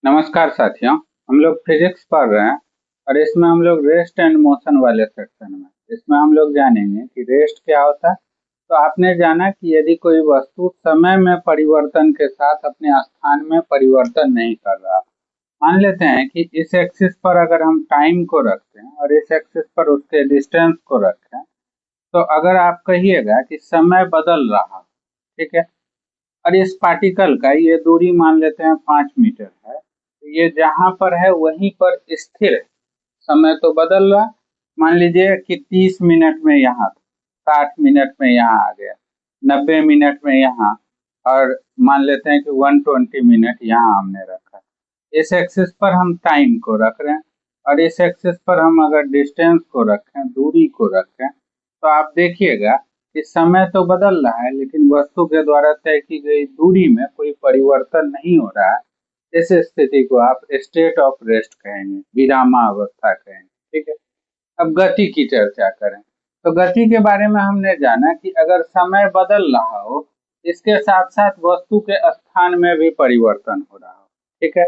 नमस्कार साथियों। हम लोग फिजिक्स पढ़ रहे हैं और इसमें हम लोग रेस्ट एंड मोशन वाले सेक्शन में इसमें हम लोग जानेंगे कि रेस्ट क्या होता है। तो आपने जाना कि यदि कोई वस्तु समय में परिवर्तन के साथ अपने स्थान में परिवर्तन नहीं कर रहा, मान लेते हैं कि इस एक्सिस पर अगर हम टाइम को रखते हैं और इस एक्सिस पर उसके डिस्टेंस को रखें, तो अगर आप कहिएगा कि समय बदल रहा, ठीक है, और इस पार्टिकल का ये दूरी मान लेते हैं 5 मीटर है, तो ये जहां पर है वहीं पर स्थिर है। समय तो बदल रहा, मान लीजिए कि 30 मिनट में यहाँ था, 60 मिनट में यहाँ आ गया, 90 मिनट में यहाँ, और मान लेते हैं कि 120 मिनट यहाँ हमने रखा। इस एक्सिस पर हम टाइम को रख रहे हैं और इस एक्सिस पर हम अगर डिस्टेंस को रखें, दूरी को रखें, तो आप देखिएगा कि समय तो बदल रहा है लेकिन वस्तु के द्वारा तय की गई दूरी में कोई परिवर्तन नहीं हो रहा है। इस स्थिति को आप स्टेट ऑफ रेस्ट कहेंगे, विरामावस्था कहेंगे, ठीक है। अब गति की चर्चा करें तो गति के बारे में हमने जाना कि अगर समय बदल रहा हो, इसके साथ साथ वस्तु के स्थान में भी परिवर्तन हो रहा हो, ठीक है।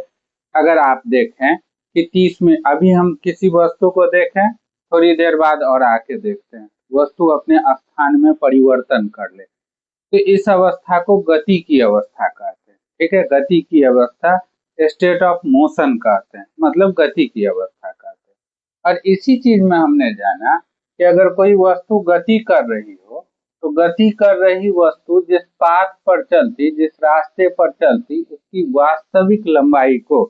अगर आप देखें कि 30 में अभी हम किसी वस्तु को देखें, थोड़ी देर बाद और आके देखते हैं वस्तु अपने स्थान में परिवर्तन कर ले, तो इस अवस्था को गति की अवस्था कहते हैं, ठीक है। गति की अवस्था स्टेट ऑफ मोशन कहते हैं, मतलब गति की अवस्था कहते हैं। और इसी चीज में हमने जाना कि अगर कोई वस्तु गति कर रही हो, तो गति कर रही वस्तु जिस पाथ पर चलती, जिस रास्ते पर चलती, उसकी वास्तविक लंबाई को,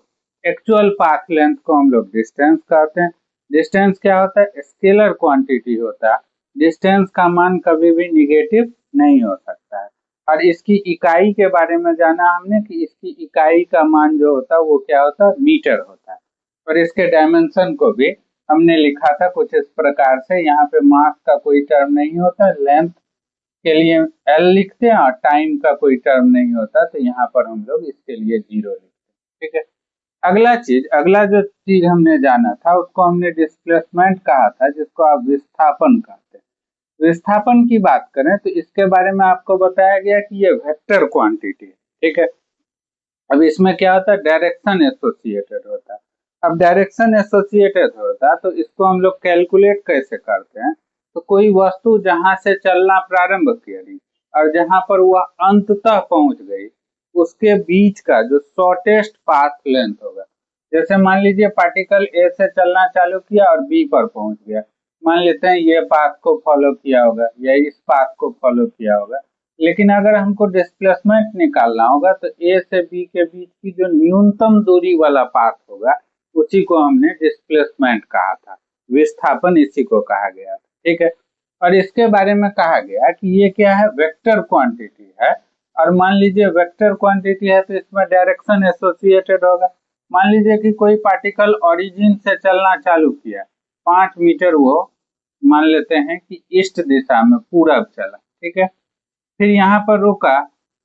एक्चुअल पाथ लेंथ को हम लोग डिस्टेंस कहते हैं। डिस्टेंस क्या होता है? स्केलर क्वांटिटी होता है। डिस्टेंस का मान कभी भी निगेटिव नहीं हो सकता है। और इसकी इकाई के बारे में जाना हमने कि इसकी इकाई का मान जो होता है वो क्या होता है? मीटर होता है। और इसके डायमेंशन को भी हमने लिखा था कुछ इस प्रकार से, यहाँ पे मास का कोई टर्म नहीं होता, लेंथ के लिए एल लिखते हैं और टाइम का कोई टर्म नहीं होता, तो यहाँ पर हम लोग इसके लिए 0 लिखते हैं, ठीक है। अगला जो चीज हमने जाना था उसको हमने डिस्प्लेसमेंट कहा था, जिसको आप विस्थापन कहते हैं। विस्थापन की बात करें तो इसके बारे में आपको बताया गया कि ये वेक्टर क्वांटिटी है, ठीक है। अब इसमें क्या होता है? डायरेक्शन एसोसिएटेड होता है। अब डायरेक्शन एसोसिएटेड होता है तो इसको हम लोग कैलकुलेट कैसे करते हैं? तो कोई वस्तु जहां से चलना प्रारंभ करी और जहां पर वह अंततः पहुंच गई, उसके बीच का जो शॉर्टेस्ट पाथ लेंथ होगा, जैसे मान लीजिए पार्टिकल ए से चलना चालू किया और बी पर पहुंच गया, मान लेते हैं ये पाथ को फॉलो किया होगा या इस पाथ को फॉलो किया होगा, लेकिन अगर हमको डिस्प्लेसमेंट निकालना होगा तो ए से बी के बीच की जो न्यूनतम दूरी वाला पाथ होगा उसी को हमने डिस्प्लेसमेंट कहा था। विस्थापन इसी को कहा गया था, ठीक है। और इसके बारे में कहा गया कि ये क्या है? वेक्टर क्वांटिटी है। और मान लीजिए वेक्टर क्वांटिटी है तो इसमें डायरेक्शन एसोसिएटेड होगा। मान लीजिए कि कोई पार्टिकल ओरिजिन से चलना चालू किया, 5 मीटर वो मान लेते हैं कि ईस्ट दिशा में पूरब चला, ठीक है। फिर यहाँ पर रुका,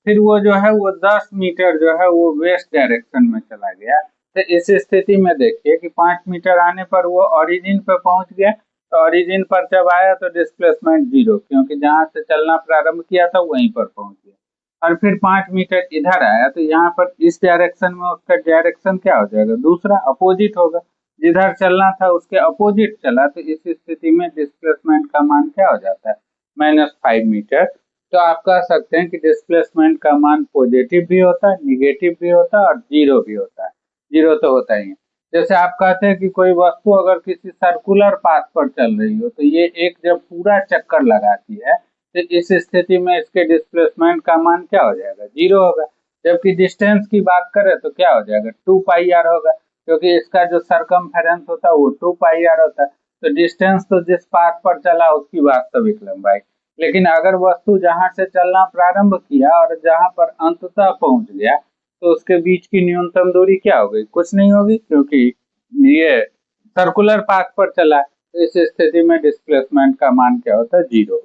फिर वो जो है वो 10 मीटर जो है वो वेस्ट डायरेक्शन में चला गया। तो इस स्थिति में देखिए कि 5 मीटर आने पर वो ओरिजिन पे पहुंच गया, तो ओरिजिन पर जब आया तो डिस्प्लेसमेंट 0, क्योंकि जहां से चलना प्रारंभ किया था वहीं पर पहुंच गया। और फिर 5 मीटर इधर आया तो यहाँ पर इस डायरेक्शन में उसका डायरेक्शन क्या हो जाएगा? दूसरा, अपोजिट होगा। जिधर चलना था उसके अपोजिट चला, तो इस स्थिति में डिस्प्लेसमेंट का मान क्या हो जाता है? -5 मीटर। तो आप कह सकते हैं कि डिस्प्लेसमेंट का मान पॉजिटिव भी होता है, निगेटिव भी होता है और 0 भी होता है। 0 तो होता ही है। जैसे आप कहते हैं कि कोई वस्तु अगर किसी सर्कुलर पाथ पर चल रही हो तो ये एक जब पूरा चक्कर लगाती है तो इस स्थिति में इसके डिस्प्लेसमेंट का मान क्या हो जाएगा? 0 होगा। जबकि डिस्टेंस की बात करें तो क्या हो जाएगा? 2πr होगा, क्योंकि इसका जो सरकमफेरेंस होता है वो 2πr होता है। तो डिस्टेंस तो जिस पाथ पर चला उसकी वास्तविक लंबाई, लेकिन अगर वस्तु जहां से चलना प्रारंभ किया और जहां पर अंततः पहुंच गया तो उसके बीच की न्यूनतम दूरी क्या हो गई? कुछ नहीं होगी, क्योंकि ये सर्कुलर पाथ पर चला है। तो इस स्थिति में डिस्प्लेसमेंट का मान क्या होता है? 0।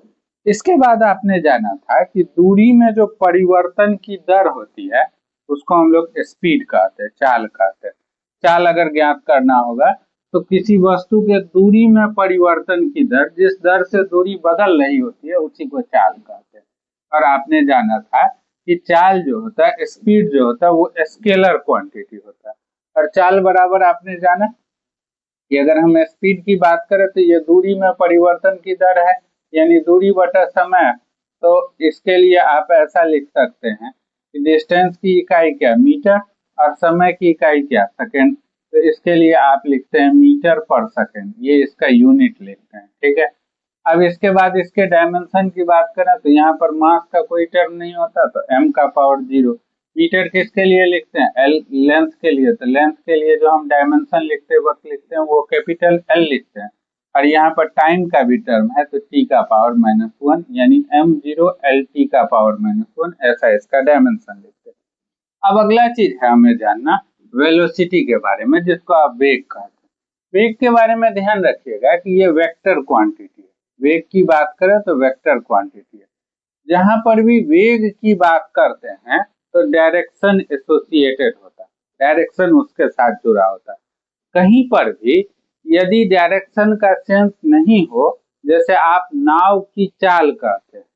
इसके बाद आपने जाना था कि दूरी में जो परिवर्तन की दर होती है उसको हम लोग स्पीड कहते हैं, चाल कहते हैं। चाल अगर ज्ञात करना होगा तो किसी वस्तु के दूरी में परिवर्तन की दर, जिस दर से दूरी बदल रही होती है, उसी को चाल कहते हैं। और आपने जाना था कि चाल जो होता है, स्पीड जो होता है, वो स्केलर क्वांटिटी होता है। और चाल बराबर आपने जाना कि अगर हम स्पीड की बात करें तो ये दूरी में परिवर्तन की दर है, यानी दूरी बटा समय। तो इसके लिए आप ऐसा लिख सकते हैं कि डिस्टेंस की इकाई क्या, मीटर, और समय की इकाई क्या, सेकेंड। तो इसके लिए आप लिखते हैं मीटर पर सेकेंड, ये इसका यूनिट लिखते हैं, ठीक है। अब इसके बाद इसके डायमेंशन की बात करें तो यहाँ पर मास का कोई टर्म नहीं होता, तो m का पावर 0। मीटर किसके लिए लिखते हैं, एल, लेंथ के लिए। तो लेंथ के लिए जो हम डायमेंशन लिखते वक्त लिखते हैं वो कैपिटल एल लिखते हैं। और यहाँ पर टाइम का भी टर्म है तो t का पावर -1, यानी m0 l t का पावर -1, ऐसा इसका डायमेंशन लिखते हैं। अब अगला चीज है हमें जानना वेलोसिटी के बारे में, जिसको आप वेग कहते हैं। वेग के बारे में ध्यान रखिएगा कि ये वेक्टर क्वांटिटी है। वेग की बात करें तो वेक्टर क्वांटिटी है। जहां पर भी वेग की बात करते हैं तो डायरेक्शन एसोसिएटेड होता है, डायरेक्शन उसके साथ जुड़ा होता है। कहीं पर भी यदि डायरेक्शन का सेंस नहीं हो, जैसे आप नाव की चाल कहते हैं,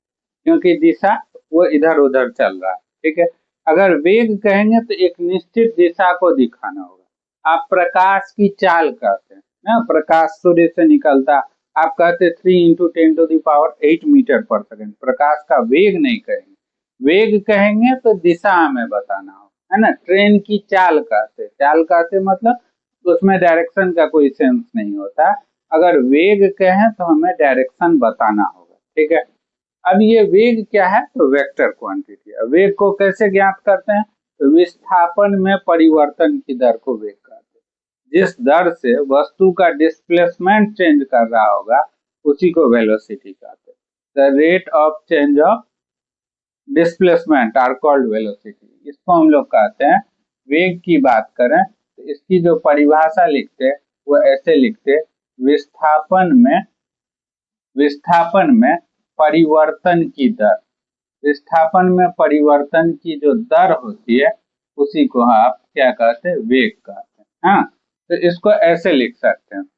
क्योंकि दिशा वो इधर उधर चल रहा है, ठीक है। अगर वेग कहेंगे तो एक निश्चित दिशा को दिखाना होगा। आप प्रकाश की चाल कहते हैं ना, प्रकाश सूर्य से निकलता, आप कहते 3 × 10⁸ मीटर पर सेकेंड। प्रकाश का वेग नहीं कहेंगे, वेग कहेंगे तो दिशा हमें बताना हो, है ना। ट्रेन की चाल कहते मतलब उसमें डायरेक्शन का कोई सेंस नहीं होता। अगर वेग कहें तो हमें डायरेक्शन बताना होगा, ठीक है। अब ये वेग क्या है, तो वेक्टर क्वांटिटी है। वेग को कैसे ज्ञात करते हैं, तो विस्थापन में परिवर्तन की दर को वेग कहते हैं। जिस दर से वस्तु का डिस्प्लेसमेंट चेंज कर रहा होगा उसी को वेलोसिटी कहते हैं। The rate of change of displacement are called velocity, इसको हम लोग कहते हैं। वेग की बात करें तो इसकी जो परिभाषा लिखते वो ऐसे लिखते, विस्थापन में परिवर्तन की दर, विस्थापन में परिवर्तन की जो दर होती है उसी को आप क्या कहते हैं, वेग कहते हैं। हाँ, तो इसको ऐसे लिख सकते हैं,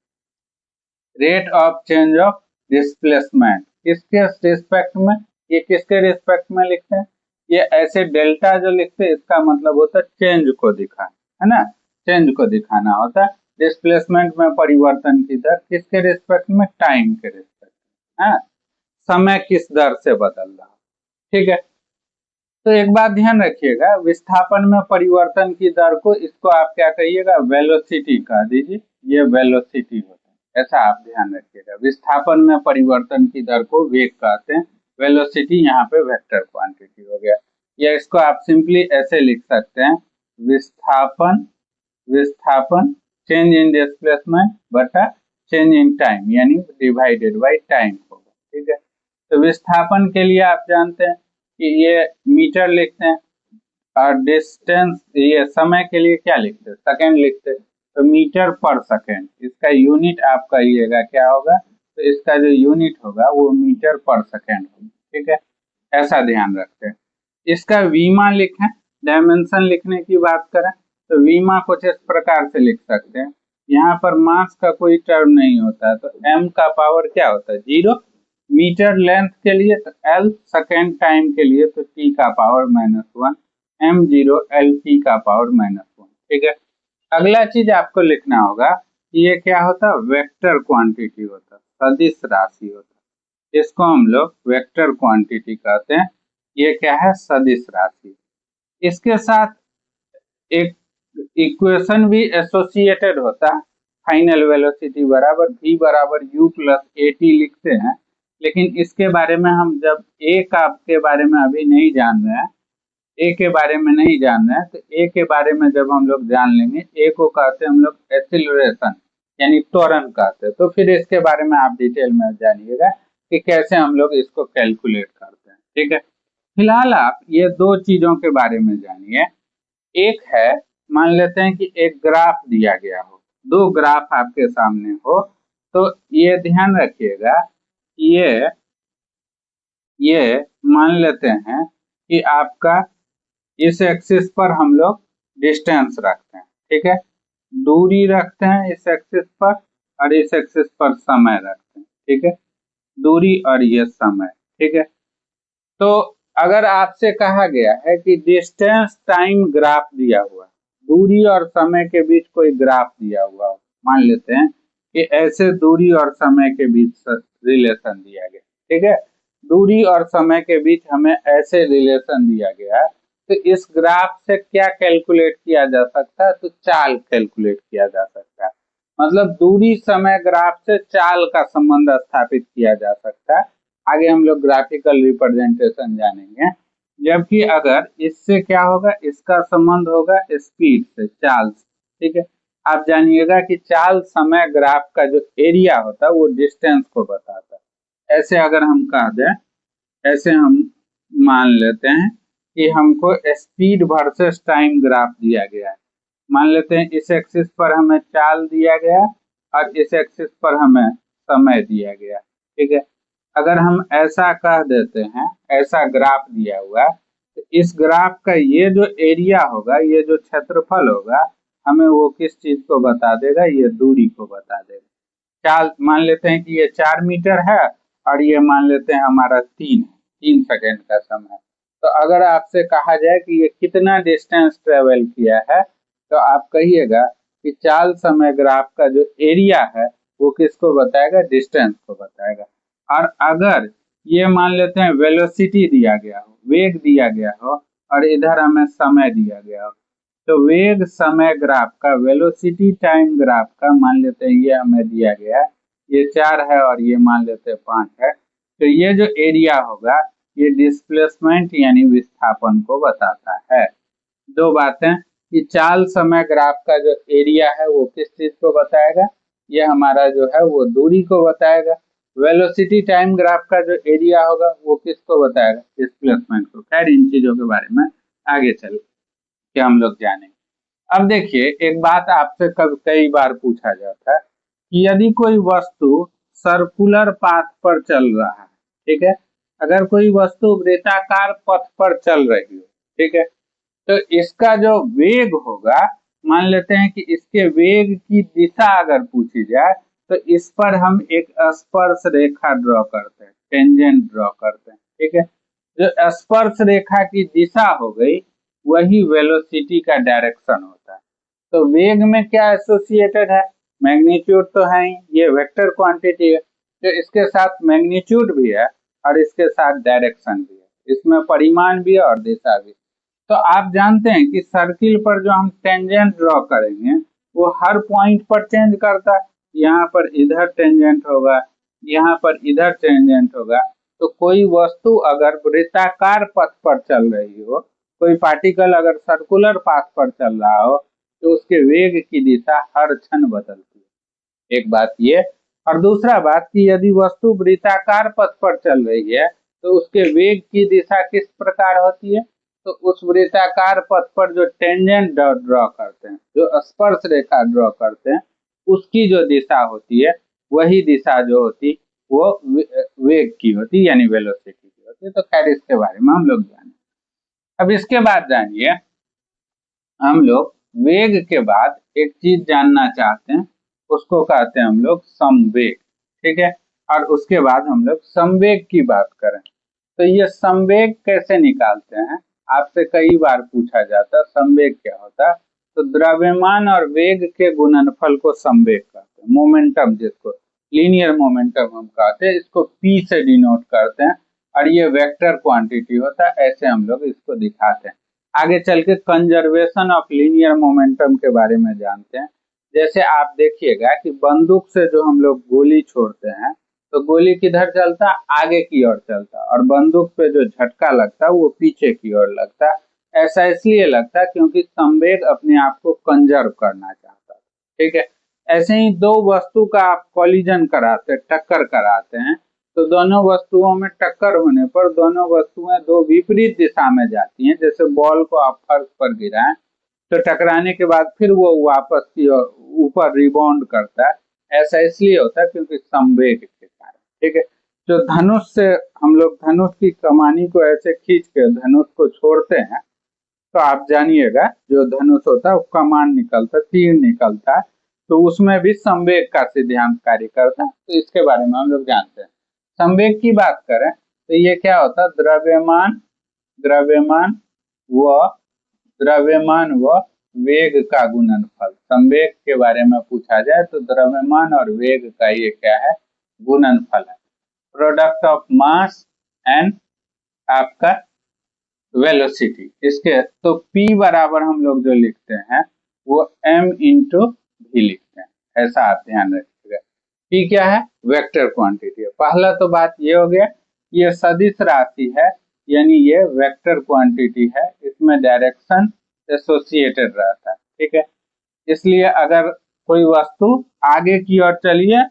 rate of change of displacement. किसके रिस्पेक्ट में, ये किसके रिस्पेक्ट में लिखते हैं, ये ऐसे डेल्टा जो लिखते हैं इसका मतलब होता है चेंज को दिखाना, है ना, चेंज को दिखाना होता है। डिस्प्लेसमेंट में परिवर्तन की दर किसके रिस्पेक्ट में, टाइम के रिस्पेक्ट में, हाँ, समय किस दर से बदल रहा, ठीक है। तो एक बात ध्यान रखिएगा, विस्थापन में परिवर्तन की दर को, इसको आप क्या कहिएगा, वेलोसिटी कह दीजिए, ये वेलोसिटी होता है, ऐसा आप ध्यान रखिएगा। विस्थापन में परिवर्तन की दर को वेग कहते हैं, वेलोसिटी यहाँ पे वेक्टर क्वांटिटी हो गया। या इसको आप सिंपली ऐसे लिख सकते हैं, विस्थापन चेंज इन डिस्प्लेसमेंट बटा चेंज इन टाइम, यानी डिवाइडेड बाई टाइम होगा, ठीक है। तो विस्थापन के लिए आप जानते हैं कि ये मीटर लिखते हैं, और डिस्टेंस, ये समय के लिए क्या लिखते हैं, सेकेंड लिखते हैं। तो मीटर पर सेकेंड, इसका यूनिट आप कहिएगा क्या होगा, तो इसका जो यूनिट होगा वो मीटर पर सेकेंड होगा, ठीक है। ऐसा ध्यान रखते हैं। इसका वीमा लिखें, डायमेंशन लिखने की बात करें तो वीमा कुछ इस प्रकार से लिख सकते हैं, यहाँ पर मास का कोई टर्म नहीं होता है, तो m का पावर क्या होता है, 0। मीटर लेंथ के लिए तो l, सेकेंड टाइम के लिए तो t का पावर -1, m0 lt का पावर -1, ठीक है। अगला चीज आपको लिखना होगा कि ये क्या होता है, वेक्टर क्वांटिटी होता है, सदिश राशि होता है, इसको हम लोग वेक्टर क्वांटिटी कहते हैं। ये क्या है, सदिश राशि। इसके साथ एक इक्वेशन भी एसोसिएटेड होता है, फाइनल वेलोसिटी बराबर v बराबर u प्लस at लिखते हैं। लेकिन इसके बारे में हम जब a का के बारे में अभी नहीं जान रहे हैं, a के बारे में नहीं जान रहे हैं, तो a के बारे में जब हम लोग जान लेंगे, a को कहते हैं हम लोग एक्सीलरेशन, यानी त्वरण कहते हैं। तो फिर इसके बारे में आप डिटेल में जानिएगा कि कैसे हम लोग इसको कैलकुलेट करते हैं, ठीक है। फिलहाल आप ये दो चीजों के बारे में जानिए। एक है, मान लेते हैं कि एक ग्राफ दिया गया हो, दो ग्राफ आपके सामने हो, तो ये ध्यान रखिएगा, ये मान लेते हैं कि आपका इस एक्सिस पर हम लोग डिस्टेंस रखते हैं, ठीक है, दूरी रखते हैं इस एक्सिस पर, और इस एक्सिस पर समय रखते हैं, ठीक है, दूरी और ये समय, ठीक है। तो अगर आपसे कहा गया है कि डिस्टेंस टाइम ग्राफ दिया हुआ, दूरी और समय के बीच कोई ग्राफ दिया हुआ हो, मान लेते हैं कि ऐसे दूरी और समय के बीच रिलेशन दिया गया, ठीक है, दूरी और समय के बीच हमें ऐसे रिलेशन दिया गया है, तो इस ग्राफ से क्या कैलकुलेट किया जा सकता है, तो चाल कैलकुलेट किया जा सकता है। मतलब दूरी समय ग्राफ से चाल का संबंध स्थापित किया जा सकता है। आगे हम लोग ग्राफिकल रिप्रेजेंटेशन जानेंगे। जबकि अगर इससे क्या होगा, इसका संबंध होगा स्पीड से, चाल से, ठीक है। आप जानिएगा कि चाल समय ग्राफ का जो एरिया होता है वो डिस्टेंस को बताता है। ऐसे अगर हम कह दें, ऐसे हम मान लेते हैं कि हमको स्पीड वर्सेस टाइम ग्राफ दिया गया है। मान लेते हैं इस एक्सिस पर हमें चाल दिया गया और इस एक्सिस पर हमें समय दिया गया, ठीक है। अगर हम ऐसा कह देते हैं, ऐसा ग्राफ दिया हुआ है, तो इस ग्राफ का ये जो एरिया होगा, ये जो क्षेत्रफल होगा, हमें वो किस चीज को बता देगा, ये दूरी को बता देगा। चाल मान लेते हैं कि ये 4 मीटर है और ये मान लेते हैं हमारा 3 सेकेंड का समय। तो अगर आपसे कहा जाए कि ये कितना डिस्टेंस ट्रेवल किया है, तो आप कहिएगा कि चाल समय ग्राफ का जो एरिया है वो किसको बताएगा, डिस्टेंस को बताएगा। और अगर ये मान लेते हैं वेलोसिटी दिया गया हो, वेग दिया गया हो, और इधर हमें समय दिया गया हो, तो वेग समय ग्राफ का, वेलोसिटी टाइम ग्राफ का मान लेते हैं ये हमें दिया गया है, ये 4 है और ये मान लेते हैं 5 है, तो ये जो एरिया होगा ये डिस्प्लेसमेंट यानी विस्थापन को बताता है। दो बातें कि चाल समय ग्राफ का जो एरिया है वो किस चीज को बताएगा, ये हमारा जो है वो दूरी को बताएगा। वेलोसिटी टाइम ग्राफ का जो एरिया होगा वो किसको बताएगा, डिस्प्लेसमेंट को। खैर इन चीजों के बारे में आगे चल के हम लोग जानेंगे। अब देखिए, एक बात आपसे कई बार पूछा जाता है कि यदि कोई वस्तु सर्कुलर पाथ पर चल रहा है, ठीक है, अगर कोई वस्तु वृत्ताकार पथ पर चल रही हो, ठीक है, तो इसका जो वेग होगा, मान लेते हैं कि इसके वेग की दिशा अगर पूछी जाए, तो इस पर हम एक स्पर्श रेखा ड्रॉ करते हैं, टेंजेंट ड्रॉ करते हैं, ठीक है। जो स्पर्श रेखा की दिशा हो गई वही वेलोसिटी का डायरेक्शन होता है। तो वेग में क्या एसोसिएटेड है, मैग्नीट्यूड तो है ही, ये वेक्टर क्वांटिटी है, तो इसके साथ मैग्नीट्यूड भी है और इसके साथ डायरेक्शन भी है, इसमें परिमाण भी है और दिशा भी। तो आप जानते हैं कि सर्किल पर जो हम टेंजेंट ड्रॉ करेंगे वो हर पॉइंट पर चेंज करता है। यहाँ पर इधर टेंजेंट होगा, यहाँ पर इधर टेंजेंट होगा। तो कोई वस्तु अगर वृत्ताकार पथ पर चल रही हो, कोई पार्टिकल अगर सर्कुलर पाथ पर चल रहा हो, तो उसके वेग की दिशा हर क्षण बदलती है। एक बात ये, और दूसरा बात कि यदि वस्तु वृत्ताकार पथ पर चल रही है तो उसके वेग की दिशा किस प्रकार होती है, तो उस वृत्ताकार पथ पर जो टेंजेंट ड्रॉ करते हैं, जो स्पर्श रेखा ड्रॉ करते हैं, उसकी जो दिशा होती है वही दिशा जो होती वो वेग की होती, यानी वेलोसिटी की होती। तो खैर इसके बारे में हम लोग जाने। अब इसके बाद जानिए, हम लोग वेग के बाद एक चीज जानना चाहते हैं, उसको कहते हैं हम लोग संवेग, ठीक है। और उसके बाद हम लोग संवेग की बात करें, तो ये संवेग कैसे निकालते हैं, आपसे कई बार पूछा जाता है संवेग क्या होता है। तो द्रव्यमान और वेग के गुणनफल को संवेग कहते हैं, मोमेंटम, जिसको लीनियर मोमेंटम हम कहते हैं, इसको पी से डिनोट करते हैं और ये वेक्टर क्वांटिटी होता है, ऐसे हम लोग इसको दिखाते हैं। आगे चल के कंजर्वेशन ऑफ लीनियर मोमेंटम के बारे में जानते हैं। जैसे आप देखिएगा कि बंदूक से जो हम लोग गोली छोड़ते हैं, तो गोली किधर चलता, आगे की ओर चलता, और बंदूक पे जो झटका लगता है वो पीछे की ओर लगता है। ऐसा इसलिए लगता है क्योंकि संवेग अपने आप को कंजर्व करना चाहता है, ठीक है। ऐसे ही दो वस्तु का आप कॉलिजन कराते, टक्कर कराते हैं, तो दोनों वस्तुओं में टक्कर होने पर दोनों वस्तुएं दो विपरीत दिशा में जाती हैं। जैसे बॉल को आप फर्श पर गिराएं तो टकराने के बाद फिर वो वापस की ऊपर रिबाउंड करता है। ऐसा इसलिए होता है क्योंकि संवेग के कारण, ठीक है। जो धनुष से हम लोग धनुष की कमानी को ऐसे खींच के धनुष को छोड़ते हैं, तो आप जानिएगा जो धनुष होता है वो कमान निकलता है, तीर निकलता है, तो उसमें भी संवेग का सिद्धांत कार्य करता है। तो इसके बारे में हम लोग जानते हैं। संवेग की बात करें तो ये क्या होता है, द्रव्यमान द्रव्यमान व वेग का गुणनफल, संवेग के बारे में पूछा जाए तो द्रव्यमान और वेग का ये क्या है, गुणनफल है। प्रोडक्ट ऑफ मास एंड आपका वेलोसिटी, इसके तो P बराबर हम लोग जो लिखते हैं वो m इंटू भी लिखते हैं, ऐसा आप ध्यान रखिएगा। P क्या है, वेक्टर क्वांटिटी है। पहला तो बात ये हो गया, ये सदिश राशि है यानी ये वेक्टर क्वांटिटी है, इसमें डायरेक्शन एसोसिएटेड रहता है, ठीक है। इसलिए अगर कोई वस्तु आगे की ओर चलिए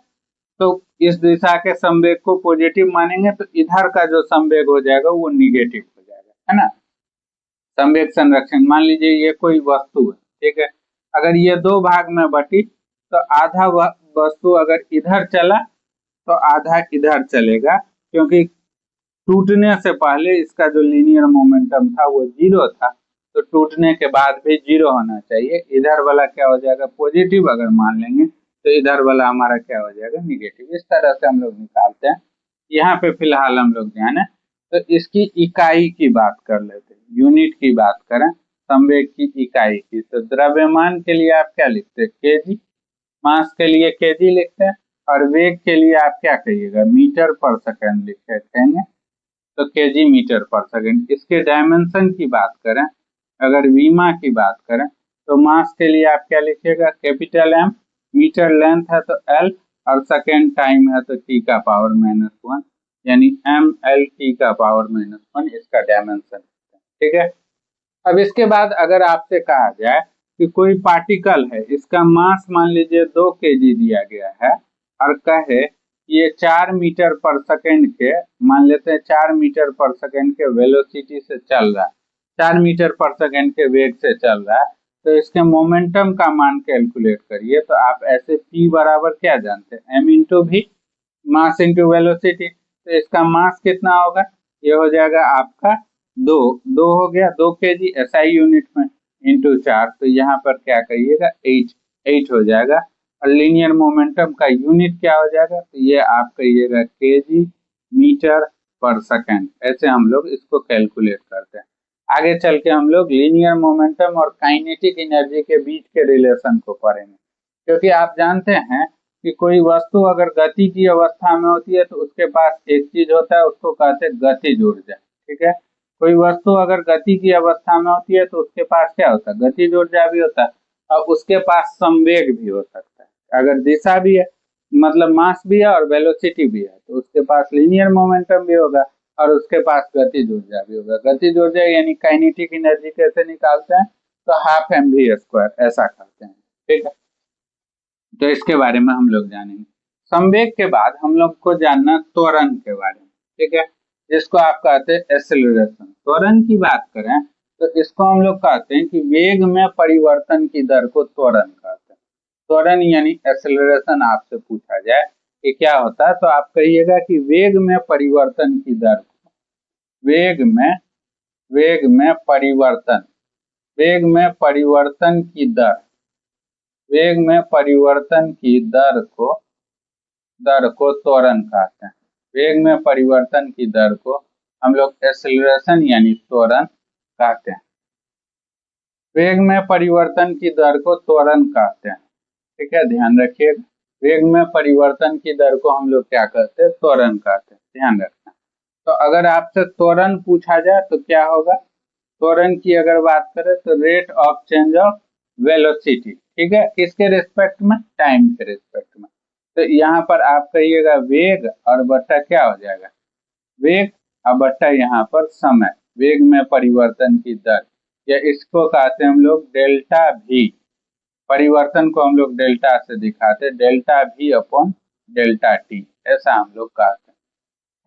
तो इस दिशा के संवेग को पॉजिटिव मानेंगे, तो इधर का जो संवेग हो जाएगा वो निगेटिव हो जाएगा, है ना। संवेग संरक्षण, मान लीजिए ये कोई वस्तु है, ठीक है। अगर ये दो भाग में बटी तो आधा वस्तु अगर इधर चला तो आधा इधर चलेगा, क्योंकि टूटने से पहले इसका जो लीनियर मोमेंटम था वो जीरो था, तो टूटने के बाद भी जीरो होना चाहिए। इधर वाला क्या हो जाएगा, पॉजिटिव अगर मान लेंगे तो इधर वाला हमारा क्या हो जाएगा, निगेटिव। इस तरह से हम लोग निकालते हैं। यहाँ पे फिलहाल हम लोग ध्यान है तो इसकी इकाई की बात कर लेते हैं, यूनिट की बात करें संवेग की इकाई की, तो द्रव्यमान के लिए आप क्या लिखते हैं, केजी, मास के लिए केजी लिखते हैं, और वेग के लिए आप क्या कहिएगा, मीटर पर सेकंड लिखेंगे, तो केजी मीटर पर सेकंड। इसके डायमेंशन की बात करें, अगर वीमा की बात करें तो मास के लिए आप क्या लिखिएगा, कैपिटल एम, मीटर लेंथ है तो एल, और सेकेंड टाइम है तो टी का पावर -1, यानी एम एल टी का पावर -1 इसका डायमेंशन, ठीक है। अब इसके बाद अगर आपसे कहा जाए कि कोई पार्टिकल है, इसका मास मान लीजिए 2 केजी दिया गया है, और कहे ये 4 मीटर पर सेकंड के, मान लेते हैं 4 मीटर पर सेकंड के वेलोसिटी से चल रहा है, 4 मीटर पर सेकंड के वेग से चल रहा है, तो इसके मोमेंटम का मान कैलकुलेट करिए, तो आप ऐसे P बराबर क्या जानते हैं, m इंटू भी, मास इंटू वेलोसिटी। तो इसका मास कितना होगा, ये हो जाएगा आपका 2 हो गया, 2 केजी SI यूनिट में, इंटू 4, तो यहाँ पर क्या करिएगा, 8 हो जाएगा। और लीनियर मोमेंटम का यूनिट क्या हो जाएगा, तो ये आप कहिएगा केजी मीटर पर सेकंड, ऐसे हम लोग इसको कैलकुलेट करते हैं। आगे चल के हम लोग लीनियर मोमेंटम और काइनेटिक एनर्जी के बीच के रिलेशन को पढ़ेंगे, क्योंकि आप जानते हैं कि कोई वस्तु अगर गति की अवस्था में होती है तो उसके पास एक चीज होता है, उसको कहते हैं गतिज ऊर्जा, ठीक है। कोई वस्तु अगर गति की अवस्था में होती है तो उसके पास क्या होता है, गतिज ऊर्जा भी होता है, और उसके पास संवेग भी हो सकता है। अगर दिशा भी है, मतलब मास भी है और वेलोसिटी भी है, तो उसके पास लीनियर मोमेंटम भी होगा और उसके पास गतिज ऊर्जा भी होगा। गतिज ऊर्जा यानी काइनेटिक एनर्जी कैसे निकालते हैं, तो ½ mv², ऐसा करते हैं, ठीक है। तो इसके बारे में हम लोग जानेंगे। संवेग के बाद हम लोग को जानना त्वरण के बारे में, ठीक है, जिसको आप कहते हैं एक्सेलरेशन। त्वरण की बात करें तो इसको हम लोग कहते हैं कि वेग में परिवर्तन की दर को त्वरण कहते हैं। त्वरण यानी एक्सेलरेशन आपसे पूछा जाए कि क्या होता है, तो आप कहिएगा कि वेग में परिवर्तन की दर को, वेग में परिवर्तन, वेग में परिवर्तन की दर, वेग में परिवर्तन की दर को त्वरण कहते हैं। वेग में परिवर्तन की दर को हम लोग एक्सेलरेशन यानी त्वरण कहते हैं। वेग में परिवर्तन की दर को त्वरण कहते हैं, ठीक है, ध्यान रखिएगा। वेग में परिवर्तन की दर को हम लोग क्या कहते हैं, त्वरण कहते हैं, ध्यान रखना। तो अगर आपसे त्वरण पूछा जाए तो क्या होगा, त्वरण की अगर बात करें तो rate of change of velocity, ठीक है, किसके रिस्पेक्ट में, टाइम के रिस्पेक्ट में। तो यहाँ पर आप कहिएगा वेग और बट्टा क्या हो जाएगा, वेग और बट्टा यहाँ पर समय, वेग में परिवर्तन की दर, या इसको कहते हैं हम लोग डेल्टा भी, परिवर्तन को हम लोग डेल्टा से दिखाते हैं, डेल्टा भी अपॉन डेल्टा टी, ऐसा हम लोग कहते हैं।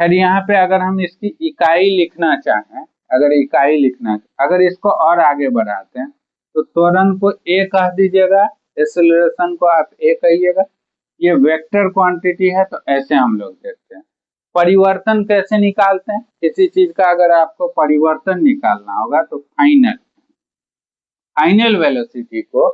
फिर यहाँ पे अगर हम इसकी इकाई लिखना चाहें, अगर इसको और आगे बढ़ाते हैं तो त्वरण को ए कह दीजिएगा, एक्सेलरेशन को आप ए कहिएगा। ये वेक्टर क्वांटिटी है तो ऐसे हम लोग देखते हैं। परिवर्तन कैसे निकालते हैं, किसी चीज का अगर आपको परिवर्तन निकालना होगा तो फाइनल वेलोसिटी को,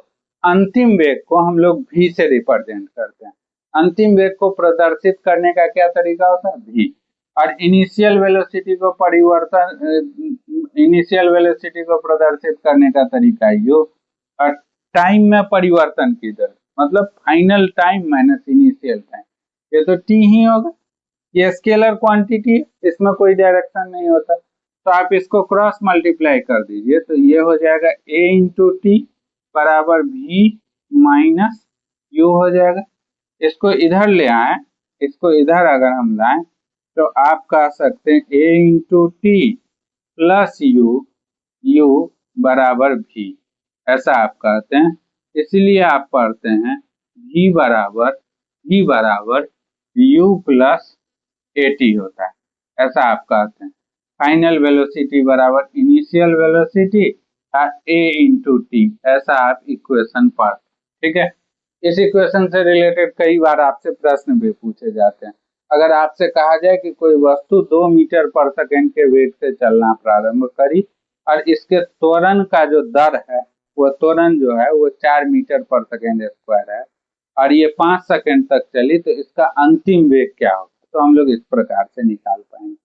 अंतिम वेग को हम लोग v से रिप्रेजेंट करते हैं। अंतिम वेग को प्रदर्शित करने का क्या तरीका होता है, v, और इनिशियल वेलोसिटी को प्रदर्शित करने का तरीका u, और टाइम में परिवर्तन की दर, मतलब final time minus initial time, ये तो टी ही होगा। ये स्केलर क्वांटिटी है, इसमें कोई डायरेक्शन नहीं होता, तो आप इसको क्रॉस मल्टीप्लाई कर दीजिए, तो ये हो जाएगा a इंटू टी बराबर v माइनस यू हो जाएगा। इसको इधर ले आए, इसको इधर अगर हम लाएं तो आप कह सकते हैं a into T plus you बराबर v, ऐसा आप कहते हैं। इसलिए आप पढ़ते हैं v बराबर u प्लस एटी होता है, ऐसा आप कहते हैं। फाइनल वेलोसिटी बराबर इनिशियल वेलोसिटी ए इंटू टी, ऐसा आप इक्वेशन पढ़ते हैं। ठीक है, इस इक्वेशन से रिलेटेड कई बार आपसे प्रश्न भी पूछे जाते हैं। अगर आपसे कहा जाए कि कोई वस्तु 2 मीटर पर सेकेंड के वेग से चलना प्रारंभ करी और इसके त्वरण का जो दर है, वो त्वरण जो है वो 4 मीटर पर सेकेंड स्क्वायर है और ये 5 सेकेंड तक चली, तो इसका अंतिम वेग क्या होगा, तो हम लोग इस प्रकार से निकाल पाएंगे।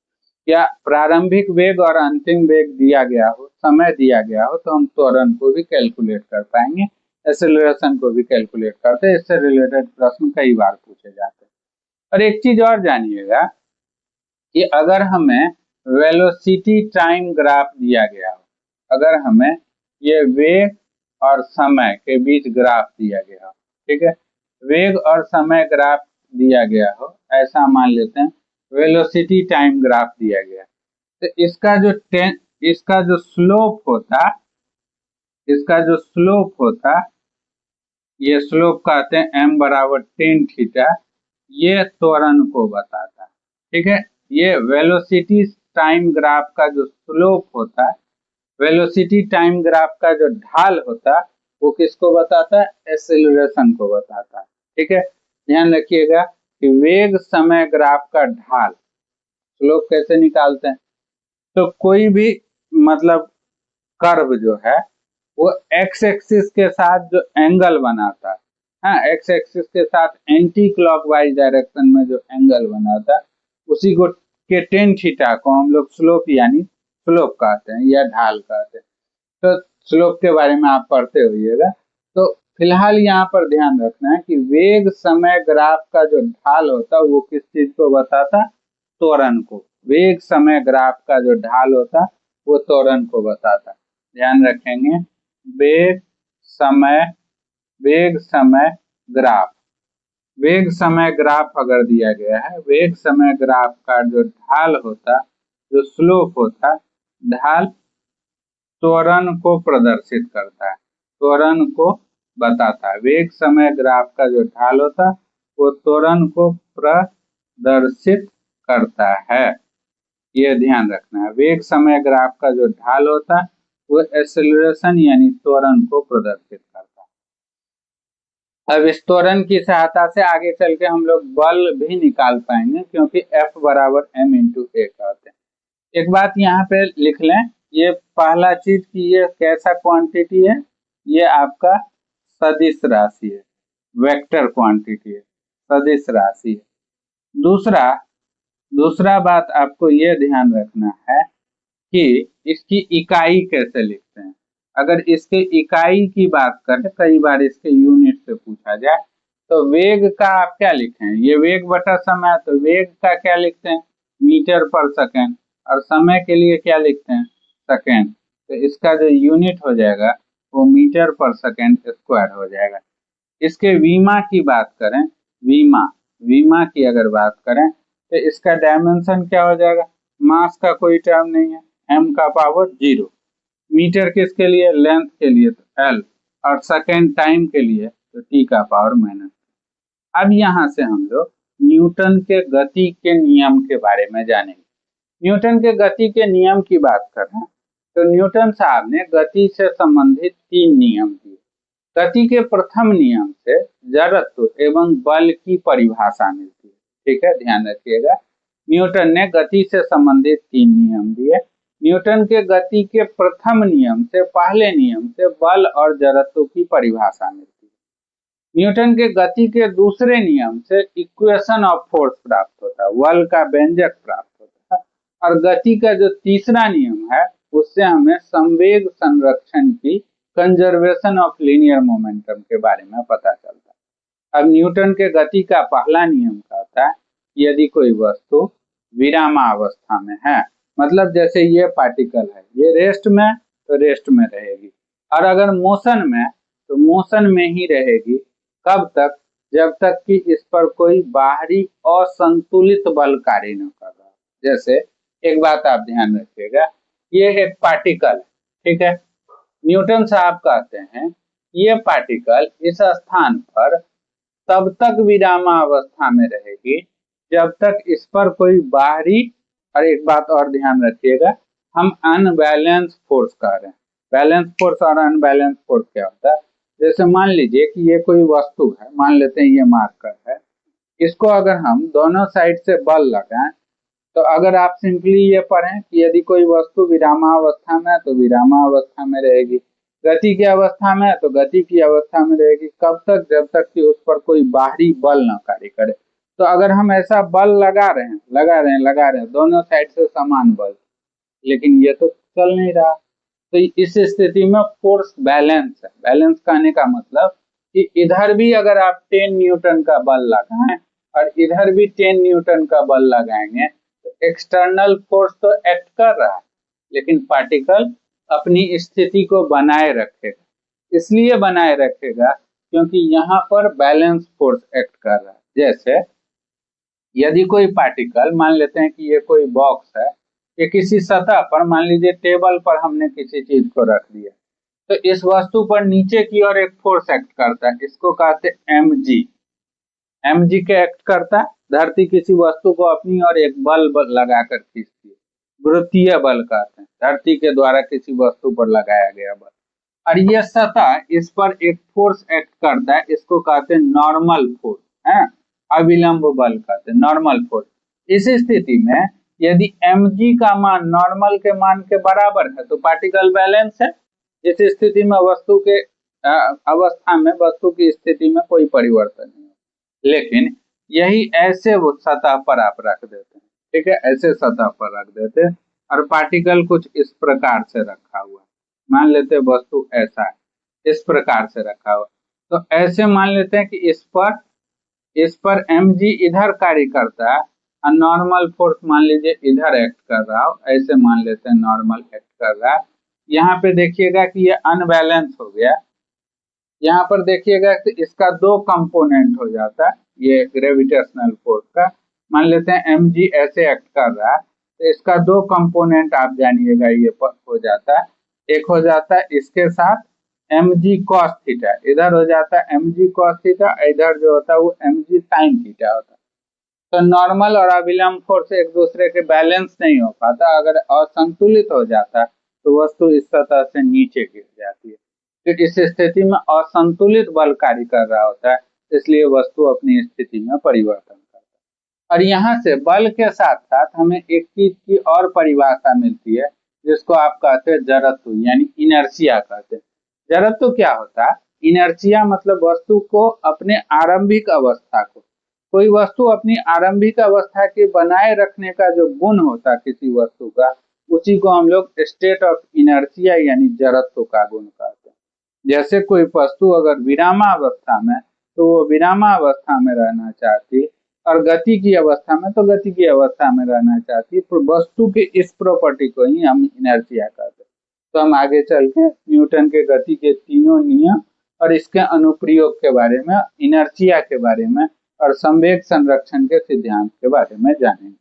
या प्रारंभिक वेग और अंतिम वेग दिया गया हो, समय दिया गया हो, तो हम त्वरण को भी कैलकुलेट कर पाएंगे, एक्सेलरेशन को भी कैलकुलेट करते हैं। इससे रिलेटेड प्रश्न कई बार पूछे जाते हैं। और एक चीज और जानिएगा कि अगर हमें वेलोसिटी टाइम ग्राफ दिया गया हो, अगर हमें ये वेग और समय के बीच ग्राफ दिया गया हो, ठीक है, वेग और समय ग्राफ दिया गया हो, ऐसा मान लेते हैं वेलोसिटी टाइम ग्राफ दिया गया, तो इसका जो स्लोप होता, इसका जो स्लोप होता, ये स्लोप कहते हैं m बराबर टेन थीटा, ये त्वरण को बताता है। ठीक है, ये वेलोसिटी टाइम ग्राफ का जो स्लोप होता है, वेलोसिटी टाइम ग्राफ का जो ढाल होता है, वो किसको बताता है, एक्सेलरेशन को बताता है। ठीक है, ध्यान रखिएगा कि वेग समय ग्राफ का ढाल स्लोप कैसे निकालते हैं, तो कोई भी मतलब कर्व जो है वो एक्स एक्सिस के साथ जो एंगल बनाता है, हाँ, एक्स एक्सिस के साथ एंटी क्लॉकवाइज डायरेक्शन में जो एंगल बनाता है, उसी को के टेन थीटा को हम लोग स्लोप यानी स्लोप कहते हैं या ढाल कहते हैं। तो स्लोप के बारे में आप पढ़ते होइएगा। तो फिलहाल यहाँ पर ध्यान रखना है कि वेग समय ग्राफ का जो ढाल होता है वो किस चीज को बताता, त्वरण को। वेग समय ग्राफ का जो ढाल होता वो त्वरण को बताता। ध्यान रखेंगे, वेग समय ग्राफ, वेग समय ग्राफ अगर दिया गया है, वेग समय ग्राफ का जो ढाल होता, जो स्लोप होता, ढाल त्वरण को प्रदर्शित करता है, त्वरण को बताता है। वेग समय ग्राफ का जो ढाल होता वो त्वरण को प्रदर्शित करता है, ये ध्यान रखना है। वेग समय ग्राफ का जो ढाल होता है वो एक्सेलरेशन यानी त्वरण को प्रदर्शित करता है। अब इस त्वरण की सहायता से आगे चल के हम लोग बल भी निकाल पाएंगे, क्योंकि F बराबर m इंटू ए कहते हैं। एक बात यहाँ पे लिख लें, ये पहला चीज कि ये कैसा क्वांटिटी है, ये आपका सदिश राशि है, वेक्टर क्वांटिटी है, सदिश राशि है। दूसरा बात आपको ये ध्यान रखना है कि इसकी इकाई कैसे लिखते हैं। अगर इसके इकाई की बात करें, कई बार इसके यूनिट से पूछा जाए, तो वेग का आप क्या लिखें, ये वेग बटा समय, तो वेग का क्या लिखते हैं, मीटर पर सेकेंड, और समय के लिए क्या लिखते हैं, सेकेंड। तो इसका जो यूनिट हो जाएगा वो मीटर पर सेकेंड स्क्वायर हो जाएगा। इसके विमा की बात करें, विमा की अगर बात करें, तो इसका डायमेंशन क्या हो जाएगा, मास का कोई टर्म नहीं है, m का पावर 0, मीटर किसके लिए, लेंथ के लिए तो l, और सेकेंड टाइम के लिए तो t का पावर माइनस। अब यहाँ से हम लोग न्यूटन के गति के नियम के बारे में जानेंगे। न्यूटन के गति के नियम की बात करें तो न्यूटन साहब ने गति से संबंधित 3 नियम दिए। गति के प्रथम नियम से जड़त्व एवं बल की परिभाषा मिलती है। ठीक है, ध्यान रखिएगा, न्यूटन ने गति से संबंधित 3 नियम दिए। न्यूटन के गति के प्रथम नियम से, पहले नियम से बल और जड़त्व की परिभाषा मिलती है। न्यूटन के गति के दूसरे नियम से इक्वेशन ऑफ फोर्स प्राप्त होता है, बल का व्यंजक प्राप्त होता है। और गति का जो तीसरा नियम है उससे हमें संवेग संरक्षण की कंजर्वेशन ऑफ लीनियर मोमेंटम के बारे में पता चलता है। अब न्यूटन के गति का पहला नियम कहता है कि यदि कोई वस्तु विरामावस्था में है, मतलब जैसे ये पार्टिकल है, ये रेस्ट में तो रेस्ट में रहेगी, और अगर मोशन में तो मोशन में ही रहेगी। कब तक? जब तक कि इस पर कोई बाहरी असंतुलित बल कार्य न कर रहा। जैसे एक बात आप ध्यान रखिएगा, ये एक पार्टिकल है, ठीक है। न्यूटन साहब कहते हैं ये पार्टिकल इस स्थान पर तब तक विरामावस्था में रहेगी जब तक इस पर कोई बाहरी, और एक बात और ध्यान रखिएगा, हम अनबैलेंस फोर्स कह रहे हैं। बैलेंस फोर्स और अनबैलेंस फोर्स क्या होता है? जैसे मान लीजिए कि ये कोई वस्तु है, मान लेते हैं ये मार्कर है, इसको अगर हम दोनों साइड से बल लगाएं तो अगर आप सिंपली ये पढ़ें कि यदि कोई वस्तु विरामावस्था में है तो विरामावस्था में रहेगी, गति की अवस्था में है तो गति की अवस्था में रहेगी। कब तक? जब तक कि उस पर कोई बाहरी बल न कार्य करे। तो अगर हम ऐसा बल लगा रहे हैं दोनों साइड से समान बल, लेकिन ये तो चल नहीं रहा, तो इस स्थिति में फोर्स बैलेंस है। बैलेंस कहने का मतलब कि इधर भी अगर आप 10 न्यूटन का बल लगाएं और इधर भी 10 न्यूटन का बल लगाएंगे तो एक्सटर्नल फोर्स तो एक्ट कर रहा है, लेकिन पार्टिकल अपनी स्थिति को बनाए रखेगा। इसलिए बनाए रखेगा क्योंकि यहाँ पर बैलेंस फोर्स एक्ट कर रहा है। जैसे यदि कोई पार्टिकल, मान लेते हैं कि ये कोई बॉक्स है, ये किसी सतह पर, मान लीजिए टेबल पर हमने किसी चीज को रख दिया, तो इस वस्तु पर नीचे की ओर एक फोर्स एक्ट करता है, इसको कहते हैं mg। mg के एक्ट करता है, धरती किसी वस्तु को अपनी ओर एक बल लगाकर खींचती है, गुरुत्वीय बल कहते हैं, धरती के द्वारा किसी वस्तु पर लगाया गया बल। और यह सतह, इस पर एक फोर्स एक्ट करता है, इसको कहते हैं नॉर्मल फोर्स है, अविलंब बल कहते हैं, नॉर्मल फोर्स। इस स्थिति में यदि mg का मान नॉर्मल के मान के बराबर है तो पार्टिकल बैलेंस है। इस स्थिति में वस्तु के अवस्था में, वस्तु की स्थिति में कोई परिवर्तन नहीं, लेकिन यही ऐसे वो सतह पर आप रख देते हैं, ठीक है, ऐसे सतह पर रख देते हैं और पार्टिकल कुछ इस प्रकार से रखा हुआ है, मान लेते हैं वस्तु ऐसा है, इस प्रकार से रखा हुआ, तो ऐसे मान लेते हैं कि इस पर mg इधर कार्य करता है और नॉर्मल फोर्स मान लीजिए इधर एक्ट कर रहा हो, ऐसे मान लेते हैं नॉर्मल एक्ट कर रहा है। यहाँ पे देखिएगा कि ये अनबैलेंस हो गया, यहाँ पर देखिएगा कि इसका दो कंपोनेंट हो जाता है, ये ग्रेविटेशनल फोर्स का, मान लेते हैं mg ऐसे एक्ट कर रहा है तो इसका दो कंपोनेंट आप जानिएगा ये हो जाता है, एक हो जाता है इसके साथ mg cos थीटा, इधर हो जाता है mg cos थीटा, इधर जो होता है वो mg sin थीटा होता है। तो नॉर्मल और अविलंब फोर्स एक दूसरे के बैलेंस नहीं हो पाता, अगर असंतुलित हो जाता तो वस्तु इस सतह से नीचे गिर जाती है। तो इस स्थिति में असंतुलित बल कार्य कर रहा होता है, इसलिए वस्तु अपनी स्थिति में परिवर्तन करता है। और यहाँ से बल के साथ साथ हमें एक चीज की और परिभाषा मिलती है जिसको आप कहते हैं जड़त्व, यानी इनर्शिया कहते हैं। जड़त्व क्या होता है? इनर्शिया मतलब वस्तु को अपने आरंभिक अवस्था को, कोई वस्तु अपनी आरंभिक अवस्था के बनाए रखने का जो गुण होता है किसी वस्तु का, उसी को हम लोग स्टेट ऑफ इनर्शिया यानी जड़त्व का गुण कहते हैं। जैसे कोई वस्तु अगर विरामावस्था में तो वो विरामावस्था में रहना चाहती, और गति की अवस्था में तो गति की अवस्था में रहना चाहती, तो वस्तु के इस प्रॉपर्टी को ही हम इनर्शिया कहते हैं। तो हम आगे चल के न्यूटन के गति के तीनों नियम और इसके अनुप्रयोग के बारे में, इनर्शिया के बारे में और संवेग संरक्षण के सिद्धांत के बारे में जानेंगे।